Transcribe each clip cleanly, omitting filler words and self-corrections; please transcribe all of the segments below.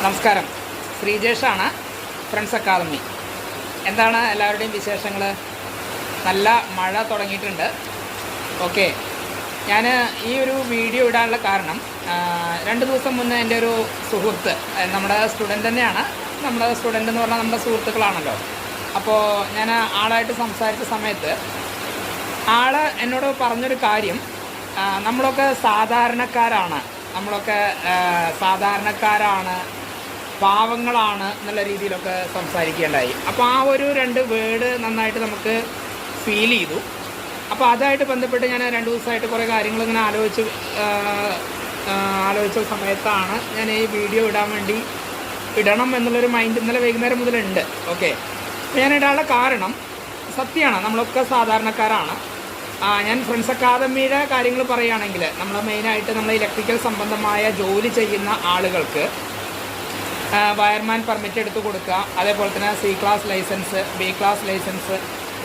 നമസ്കാരം, ശ്രീജേഷാണ്, friends academy. എന്താണ് എല്ലാവരുടെയും വിശേഷങ്ങൾ? നല്ല മഴ തുടങ്ങിയിട്ടുണ്ട്. ഓക്കെ, ഞാൻ ഈ ഒരു വീഡിയോ ഇടാനുള്ള കാരണം 2 ദിവസം മുന്നേ എൻ്റെ ഒരു സുഹൃത്ത്, നമ്മുടെ സ്റ്റുഡൻ്റ് തന്നെയാണ്. നമ്മുടെ സ്റ്റുഡൻ്റ് എന്ന് പറഞ്ഞാൽ നമ്മുടെ സുഹൃത്തുക്കളാണല്ലോ. അപ്പോൾ ഞാൻ ആളായിട്ട് സംസാരിച്ച സമയത്ത് ആൾ എന്നോട് പറഞ്ഞൊരു കാര്യം, നമ്മളൊക്കെ സാധാരണക്കാരാണ്, പാവങ്ങളാണ് എന്നുള്ള രീതിയിലൊക്കെ സംസാരിക്കേണ്ടായി. അപ്പോൾ ആ ഒരു 2 വേർഡ് നന്നായിട്ട് നമുക്ക് ഫീൽ ചെയ്തു. അപ്പോൾ അതായിട്ട് ബന്ധപ്പെട്ട് ഞാൻ 2 ദിവസമായിട്ട് കുറേ കാര്യങ്ങൾ ഇങ്ങനെ ആലോചിച്ച സമയത്താണ് ഞാൻ ഈ വീഡിയോ ഇടണം എന്നുള്ളൊരു മൈൻഡ് ഇന്നലെ വൈകുന്നേരം മുതലുണ്ട്. ഓക്കെ, അപ്പോൾ ഞാൻ ഇടാനുള്ള കാരണം സത്യമാണ്, നമ്മളൊക്കെ സാധാരണക്കാരാണ്. ഞാൻ ഫ്രണ്ട്സ് അക്കാദമിയുടെ കാര്യങ്ങൾ പറയുകയാണെങ്കിൽ നമ്മൾ മെയിനായിട്ട് നമ്മൾ ഇലക്ട്രിക്കൽ സംബന്ധമായ ജോലി ചെയ്യുന്ന ആളുകൾക്ക് വയർമാൻ പെർമിറ്റ് എടുത്തു കൊടുക്കുക, അതേപോലെ തന്നെ C class license, B class license,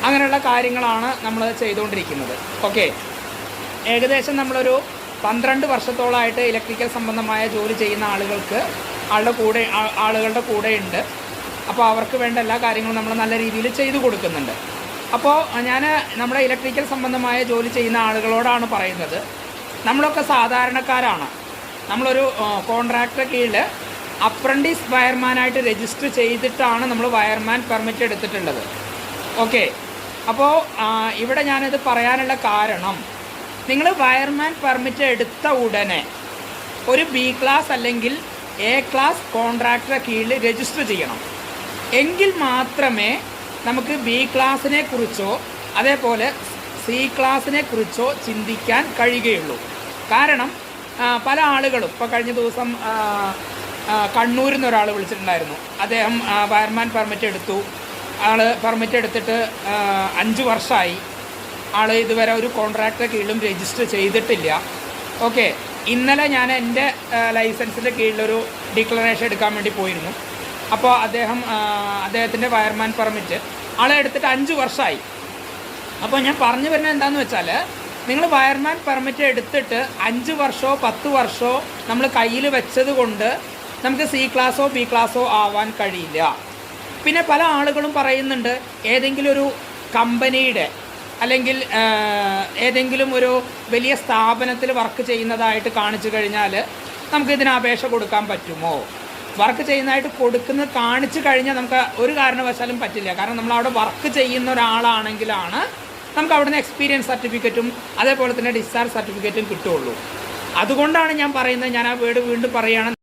അങ്ങനെയുള്ള കാര്യങ്ങളാണ് നമ്മൾ ചെയ്തുകൊണ്ടിരിക്കുന്നത്. ഓക്കെ, ഏകദേശം നമ്മളൊരു 12 വർഷത്തോളമായിട്ട് ഇലക്ട്രിക്കൽ സംബന്ധമായ ജോലി ചെയ്യുന്ന ആളുകളുടെ കൂടെ ഉണ്ട്. അപ്പോൾ അവർക്ക് വേണ്ട എല്ലാ കാര്യങ്ങളും നമ്മൾ നല്ല രീതിയിൽ ചെയ്തു കൊടുക്കുന്നുണ്ട്. അപ്പോൾ ഞാൻ നമ്മുടെ ഇലക്ട്രിക്കൽ സംബന്ധമായ ജോലി ചെയ്യുന്ന ആളുകളോടാണ് പറയുന്നത്, നമ്മളൊക്കെ സാധാരണക്കാരാണ്. നമ്മളൊരു കോൺട്രാക്ടറെ കീഴിൽ അപ്രൻറ്റീസ് വയർമാനായിട്ട് രജിസ്റ്റർ ചെയ്തിട്ടാണ് നമ്മൾ വയർമാൻ പെർമിറ്റ് എടുത്തിട്ടുള്ളത്. ഓക്കെ, അപ്പോൾ ഇവിടെ ഞാനിത് പറയാനുള്ള കാരണം, നിങ്ങൾ വയർമാൻ പെർമിറ്റ് എടുത്ത ഉടനെ ഒരു B ക്ലാസ് അല്ലെങ്കിൽ A ക്ലാസ് കോൺട്രാക്ടറെ കീഴിൽ രജിസ്റ്റർ ചെയ്യണം. എങ്കിൽ മാത്രമേ നമുക്ക് B ക്ലാസിനെ കുറിച്ചോ അതേപോലെ C ക്ലാസിനെ കുറിച്ചോ ചിന്തിക്കാൻ കഴിയുകയുള്ളൂ. കാരണം പല ആളുകളും, ഇപ്പോൾ കഴിഞ്ഞ ദിവസം കണ്ണൂരിൽ നിന്ന് ഒരാൾ വിളിച്ചിട്ടുണ്ടായിരുന്നു. അദ്ദേഹം വയർമാൻ പെർമിറ്റ് എടുത്തു. പെർമിറ്റ് എടുത്തിട്ട് 5 വർഷമായി. ഇതുവരെ ഒരു കോൺട്രാക്ടറെ കീഴിലും രജിസ്റ്റർ ചെയ്തിട്ടില്ല. ഓക്കെ, ഇന്നലെ ഞാൻ എൻ്റെ ലൈസൻസിൻ്റെ കീഴിലൊരു ഡിക്ലറേഷൻ എടുക്കാൻ വേണ്ടി പോയിരുന്നു. അപ്പോൾ അദ്ദേഹത്തിൻ്റെ വയർമാൻ പെർമിറ്റ് എടുത്തിട്ട് 5 വർഷമായി. അപ്പോൾ ഞാൻ പറഞ്ഞു വരുന്നത് എന്താണെന്ന് വെച്ചാൽ, നിങ്ങൾ വയർമാൻ പെർമിറ്റ് എടുത്തിട്ട് 5 വർഷമോ 10 വർഷമോ നമ്മൾ കയ്യിൽ വെച്ചത് കൊണ്ട് നമുക്ക് C ക്ലാസ്സോ B ക്ലാസ്സോ ആവാൻ കഴിയില്ല. പിന്നെ പല ആളുകളും പറയുന്നുണ്ട്, ഏതെങ്കിലും ഒരു കമ്പനിയുടെ അല്ലെങ്കിൽ ഏതെങ്കിലും ഒരു വലിയ സ്ഥാപനത്തിൽ വർക്ക് ചെയ്യുന്നതായിട്ട് കാണിച്ചു കഴിഞ്ഞാൽ നമുക്കിതിന് അപേക്ഷ കൊടുക്കാൻ പറ്റുമോ? വർക്ക് ചെയ്യുന്നതായിട്ട് കാണിച്ചു കഴിഞ്ഞാൽ നമുക്ക് ഒരു കാരണവശാലും പറ്റില്ല. കാരണം നമ്മളവിടെ വർക്ക് ചെയ്യുന്ന ഒരാളാണെങ്കിലാണ് നമുക്ക് അവിടുന്ന് എക്സ്പീരിയൻസ് സർട്ടിഫിക്കറ്റും അതേപോലെ തന്നെ ഡിസ്ചാർജ് സർട്ടിഫിക്കറ്റും കിട്ടുകയുള്ളൂ. അതുകൊണ്ടാണ് ഞാൻ പറയുന്നത്, ഞാൻ ആ വേർഡ് വീണ്ടും പറയുകയാണ്,